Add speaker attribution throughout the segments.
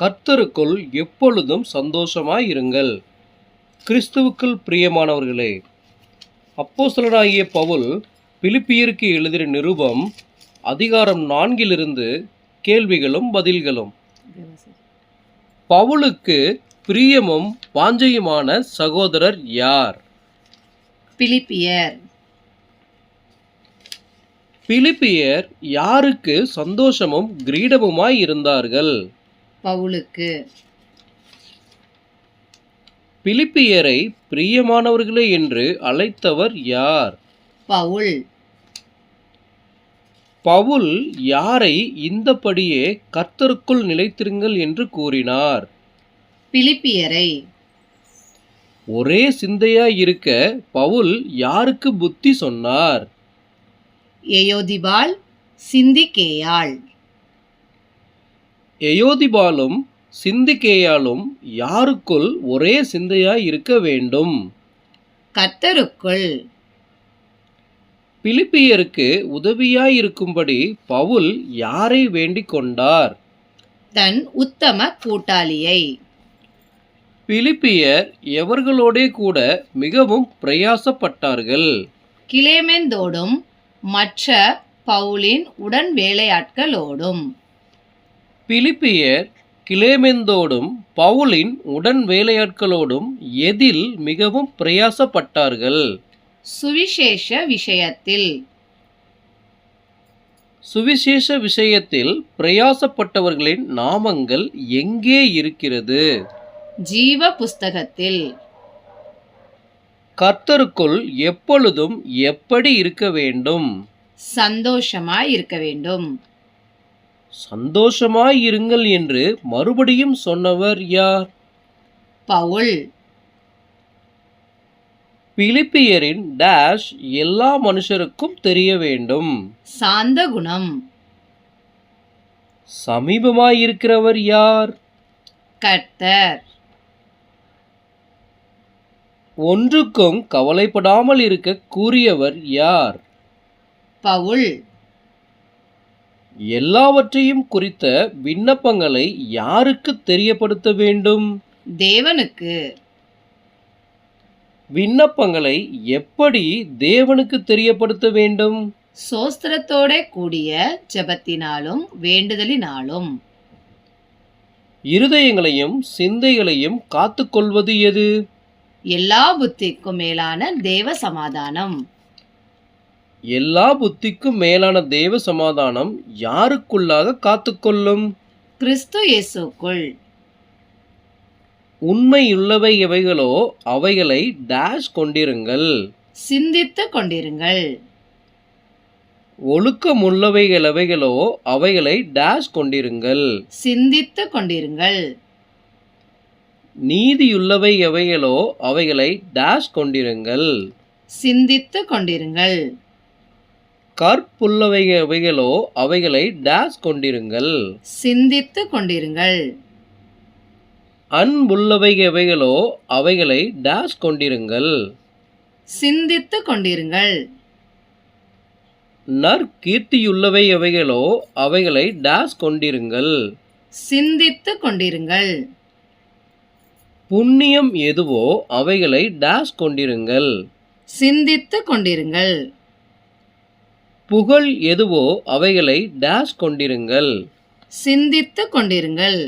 Speaker 1: கர்த்தருக்குள் எப்பொழுதும் சந்தோஷமாயிருங்கள். கிறிஸ்துவுக்குள் பிரியமானவர்களே, அப்போஸ்தலனாகிய பவுல் பிலிப்பியருக்கு எழுதிய நிருபம் அதிகாரம் 4 கேள்விகளும் பதில்களும். பவுலுக்கு பிரியமும் வாஞ்சையுமான சகோதரர் யார்?
Speaker 2: பிலிப்பியர்.
Speaker 1: பிலிப்பியர் யாருக்கு சந்தோஷமும் கிரீடமுமாய் இருந்தார்கள்?
Speaker 2: பவுலுக்கு.
Speaker 1: பிலிப்பியரை பிரியமானவர்களே என்று அழைத்தவர் யார்?
Speaker 2: பவுல்.
Speaker 1: பவுல் யாரை இந்தபடியே கர்த்தருக்குள் நிலைத்திருங்கள் என்று கூறினார்?
Speaker 2: பிலிப்பியரை.
Speaker 1: ஒரே சிந்தையாய் இருக்க பவுல் யாருக்கு புத்தி சொன்னார்?
Speaker 2: எயோதிபாள், சிந்திக்கேயாள்.
Speaker 1: எயோதிபாலும் சிந்திக்கேயாலும் யாருக்குள் ஒரே சிந்தையாய் இருக்க வேண்டும்?
Speaker 2: கர்த்தருக்குள்.
Speaker 1: பிலிப்பியருக்கு உதவியாயிருக்கும்படி பவுல் யாரை வேண்டிக் கொண்டார்?
Speaker 2: தன் உத்தம கூட்டாளியை.
Speaker 1: பிலிப்பியர் எவர்களோடே கூட மிகவும் பிரயாசப்பட்டார்கள்?
Speaker 2: கிலேமெந்தோடும் மற்ற பவுலின் உடன் வேலையாட்களோடும்.
Speaker 1: பிலிப்பியர் கிலேமெந்தோடும் பவுலின் உடன் வேலையாட்களோடும் எதில் மிகவும் பிரயாசப்பட்டார்கள்?
Speaker 2: சுவிசேஷ விஷயத்தில்.
Speaker 1: சுவிசேஷ விஷயத்தில் பிரயாசப்பட்டவர்களின் நாமங்கள் எங்கே இருக்கிறது?
Speaker 2: ஜீவ புஸ்தகத்தில்.
Speaker 1: கர்த்தருக்குள் எப்பொழுதும் எப்படி இருக்க வேண்டும்?
Speaker 2: சந்தோஷமாய் இருக்க வேண்டும்.
Speaker 1: சந்தோஷமாய் இருங்கள் என்று மறுபடியும் சொன்னவர் யார்?
Speaker 2: பவுல்.
Speaker 1: பிலிப்பியரின் டேஷ் எல்லா மனுஷருக்கும் தெரிய வேண்டும்.
Speaker 2: சாந்த குணம்.
Speaker 1: சமீபமாயிருக்கிறவர் யார்?
Speaker 2: கர்த்தர்.
Speaker 1: ஒன்றுக்கும் கவலைப்படாமல் இருக்க கூறியவர் யார்?
Speaker 2: பவுல்.
Speaker 1: எல்லாவற்றையும் குறித்த விண்ணப்பங்களை யாருக்கு தெரியப்படுத்த வேண்டும்?
Speaker 2: தேவனுக்கு.
Speaker 1: விண்ணப்பங்களை எப்படி தேவனுக்கு தெரியப்படுத்த வேண்டும்?
Speaker 2: சோஸ்திரத்தோட கூடிய ஜெபத்தினாலும் வேண்டுதலினாலும்.
Speaker 1: இருதயங்களையும் சிந்தைகளையும் காத்துக்கொள்வது எது?
Speaker 2: எல்லா புத்திக்கும் மேலான தேவ சமாதானம்.
Speaker 1: எல்லா புத்திக்கும் மேலான தேவ சமாதானம் யாருக்குள்ளாக காத்துக்கொள்ளும்?
Speaker 2: கிறிஸ்து இயேசுக்குள்.
Speaker 1: உண்மையுள்ளவை எவைகளோ அவைகளை டேஷ் கொண்டிருங்கள்.
Speaker 2: சிந்தித்து கொண்டிருங்கள்.
Speaker 1: ஒழுக்கமுள்ளவைகள் எவைகளோ அவைகளை டேஷ் கொண்டிருங்கள்.
Speaker 2: சிந்தித்து கொண்டிருங்கள்.
Speaker 1: நீதியுள்ளவை எவைகளோ அவைகளை டேஷ் கொண்டிருங்கள்.
Speaker 2: சிந்தித்து கொண்டிருங்கள்.
Speaker 1: கற்புள்ளவை எவைகளோ அவைகளை டேஷ் கொண்டிருங்கள்.
Speaker 2: சிந்தித்து கொண்டிருங்கள்.
Speaker 1: அன்புள்ளவை எவைகளோ அவைகளை டேஷ் கொண்டிருங்கள்.
Speaker 2: சிந்தித்து கொண்டிருங்கள்.
Speaker 1: நற்கீர்த்தியுள்ளவை எவைகளோ அவைகளை டேஷ் கொண்டிருங்கள்.
Speaker 2: சிந்தித்து கொண்டிருங்கள்.
Speaker 1: புண்ணியம் எதுவோ அவைகளை டேஷ் கொண்டிருங்கள்.
Speaker 2: சிந்தித்து கொண்டிருங்கள்.
Speaker 1: புகழ் எதுவோ அவைகளை டேஷ் கொண்டிருங்கள்.
Speaker 2: சிந்தித்து கொண்டிருங்கள்.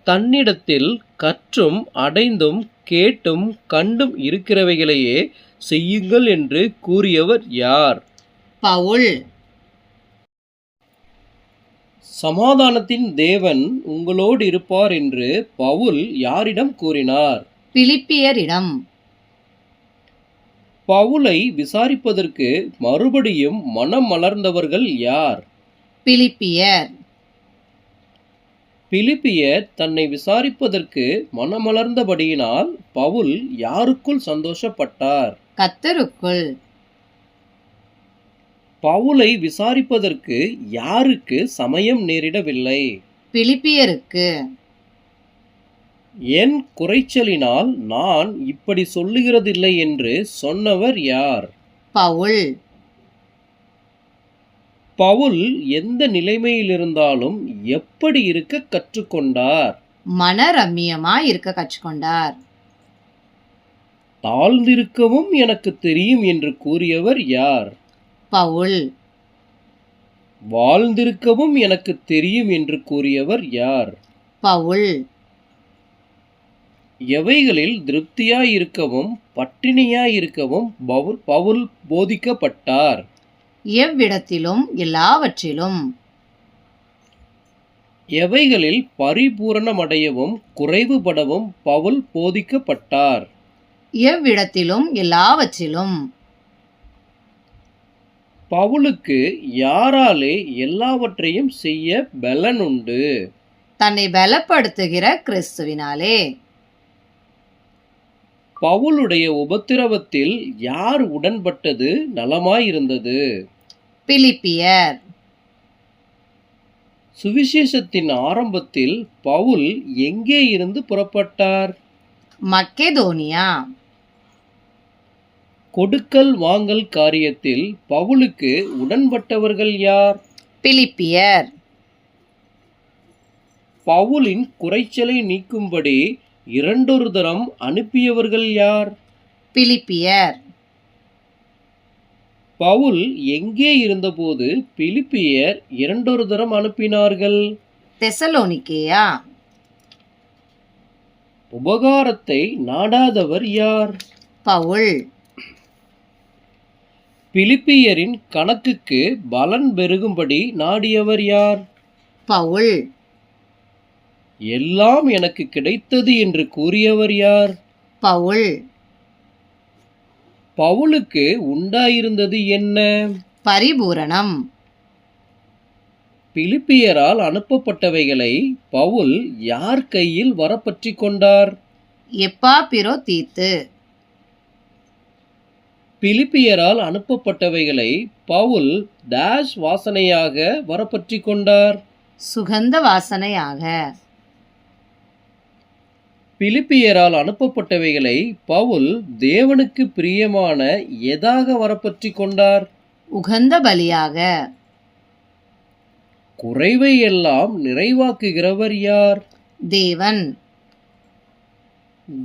Speaker 1: தன்னிடத்தில் கற்றும் அடைந்தும் கேட்டும் கண்டும் இருக்கிறவைகளையே செய்யுங்கள் என்று கூறியவர் யார்?
Speaker 2: பவுல்.
Speaker 1: சமாதானத்தின் தேவன் உங்களோடு இருப்பார் என்று பவுல் யாரிடம் கூறினார்?
Speaker 2: பிலிப்பியரிடம்.
Speaker 1: பவுலை விசாரிப்பதற்கு மறுபடியும் மனம் மலர்ந்தவர்கள் யார்?
Speaker 2: பிலிப்பியர்.
Speaker 1: பிலிப்பியர் தன்னை விசாரிப்பதற்கு மனமலர்ந்தபடியினால் பவுல் யாருக்குள் சந்தோஷப்பட்டார்?
Speaker 2: கர்த்தருக்குள்.
Speaker 1: பவுலை விசாரிப்பதற்கு யாருக்கு சமயம் நேரிடவில்லை?
Speaker 2: பிலிப்பியருக்கு.
Speaker 1: என் குறைச்சலினால் நான் இப்படி சொல்லுகிறதில்லை என்று சொன்னவர் யார்?
Speaker 2: பவுல்.
Speaker 1: பவுல் எந்த நிலைமையில் இருந்தாலும் எப்படி இருக்க கற்றுக்கொண்டார்?
Speaker 2: மனரம்மியமாய் இருக்க கற்றுக்கொண்டார்.
Speaker 1: தாழ்ந்திருக்கவும் எனக்கு தெரியும் என்று கூறியவர் யார்?
Speaker 2: பவுல்.
Speaker 1: வாழ்ந்திருக்கவும் எனக்கு தெரியும் என்று கூறியவர் யார்?
Speaker 2: பவுல்.
Speaker 1: எவைகளில் திருப்தியாயிருக்கவும் பட்டினியாயிருக்கவும் பவுல் போதிக்கப்பட்டார்?
Speaker 2: எவ்விடத்திலும் எல்லாவற்றிலும்.
Speaker 1: எவைகளில் பரிபூரணமடையவும் குறைவுபடவும் பவுல் போதிக்கப்பட்டார்?
Speaker 2: எவ்விடத்திலும் எல்லாவற்றிலும்.
Speaker 1: பவுலுக்கு யாராலே எல்லாவற்றையும் செய்ய பலனுண்டு?
Speaker 2: தன்னை பலப்படுத்துகிற கிறிஸ்துவினாலே.
Speaker 1: பவுலுடைய உபத்திரவத்தில் யார் உடன்பட்டது நலமாயிருந்தது?
Speaker 2: பிலிப்பியர்.
Speaker 1: சுவிசேஷத்தின் ஆரம்பத்தில் பவுல் எங்கே இருந்து புறப்பட்டார்?
Speaker 2: மக்கெதோனியா.
Speaker 1: கொடுக்கல் வாங்கல் காரியத்தில் பவுலுக்கு உடன்பட்டவர்கள் யார்?
Speaker 2: பிலிப்பியர்.
Speaker 1: பவுலின் குறைச்சலை நீக்கும்படி இரண்டொரு தரம் அனுப்பியவர்கள் யார்?
Speaker 2: பிலிப்பியர்.
Speaker 1: பவுல் எங்கே இருந்தபோது பிலிப்பியர் இரண்டொரு தரம் அனுப்பினார்கள்?
Speaker 2: தெசலோனிக்கேயா.
Speaker 1: உபகாரத்தை நாடாதவர் யார்?
Speaker 2: பவுல்.
Speaker 1: பிலிப்பியரின் கணக்குக்கு பலன் பெருகும்படி நாடியவர் யார்?
Speaker 2: பவுல்.
Speaker 1: எல்லாம் எனக்கு கிடைத்தது என்று கூறியவர் யார்?
Speaker 2: பவுல்.
Speaker 1: பவுலுக்கு உண்டாயிருந்தது என்ன?
Speaker 2: பரிபூரணம்.
Speaker 1: பிலிப்பியரால் அனுப்பப்பட்டவைகளை பவுல் யார் கையில் வரப்பற்றி கொண்டார்?
Speaker 2: எப்பாப்பிரோதீத்து.
Speaker 1: பிலிப்பியரால் அனுப்பப்பட்டவைகளை பவுல் டேஷ் வாசனையாக வரப்பற்றி கொண்டார்?
Speaker 2: சுகந்த வாசனையாக.
Speaker 1: பிலிப்பியரால் அனுப்பப்பட்டவைகளை பவுல் தேவனுக்கு பிரியமான எதாக வரப்பற்றி கொண்டார்?
Speaker 2: உகந்த பலியாக.
Speaker 1: குறைவை எல்லாம் நிறைவாக்குகிறவர் யார்?
Speaker 2: தேவன்.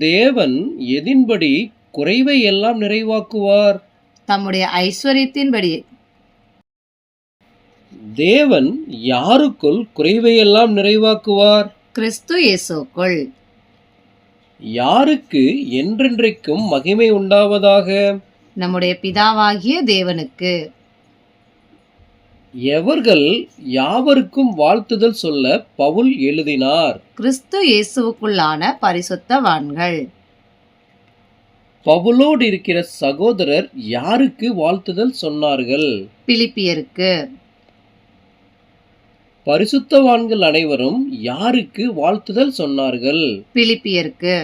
Speaker 1: தேவன் எதின்படி குறைவை எல்லாம் நிறைவாக்குவார்?
Speaker 2: தம்முடைய ஐஸ்வர்யத்தின்படி.
Speaker 1: தேவன் யாருக்குள் குறைவையெல்லாம் நிறைவாக்குவார்?
Speaker 2: கிறிஸ்து இயேசுக்குள்.
Speaker 1: யாருக்கு என்றென்றைக்கும் மகிமை உண்டாவதாக?
Speaker 2: நம்முடைய பிதாவாகிய தேவனுக்கு.
Speaker 1: எவர்கள் யாவருக்கும் வாழ்த்துதல் சொல்ல பவுல் எழுதினார்?
Speaker 2: கிறிஸ்து இயேசுவுக்குள்ளான பரிசுத்தவான்கள்.
Speaker 1: பவுலோடு இருக்கிற சகோதரர் யாருக்கு வாழ்த்துதல் சொன்னார்கள்?
Speaker 2: பிலிப்பியருக்கு.
Speaker 1: பரிசுத்தவான்கள் அனைவரும் யாருக்கு வாழ்த்துதல் சொன்னார்கள்?
Speaker 2: பிலிப்பியருக்கு.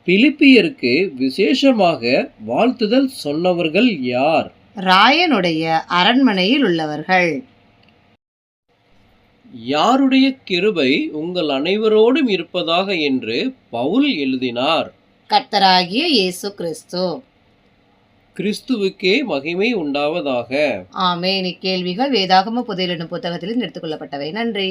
Speaker 1: பிலிப்பியருக்கு விசேஷமாக வாழ்த்துதல் சொன்னவர்கள் யார்?
Speaker 2: ராயனுடைய அரண்மனையில் உள்ளவர்கள்.
Speaker 1: யாருடைய கிருபை உங்கள் அனைவரோடும் இருப்பதாக என்று பவுல் எழுதினார்?
Speaker 2: கர்த்தராகிய இயேசு கிறிஸ்து.
Speaker 1: கிறிஸ்துவுக்கே மகிமை உண்டாவதாக.
Speaker 2: ஆமென். இக்கேள்விகள் வேதாகம புதையல் என்னும் புத்தகத்திலிருந்து எடுத்துக்கொள்ளப்பட்டவை. நன்றி.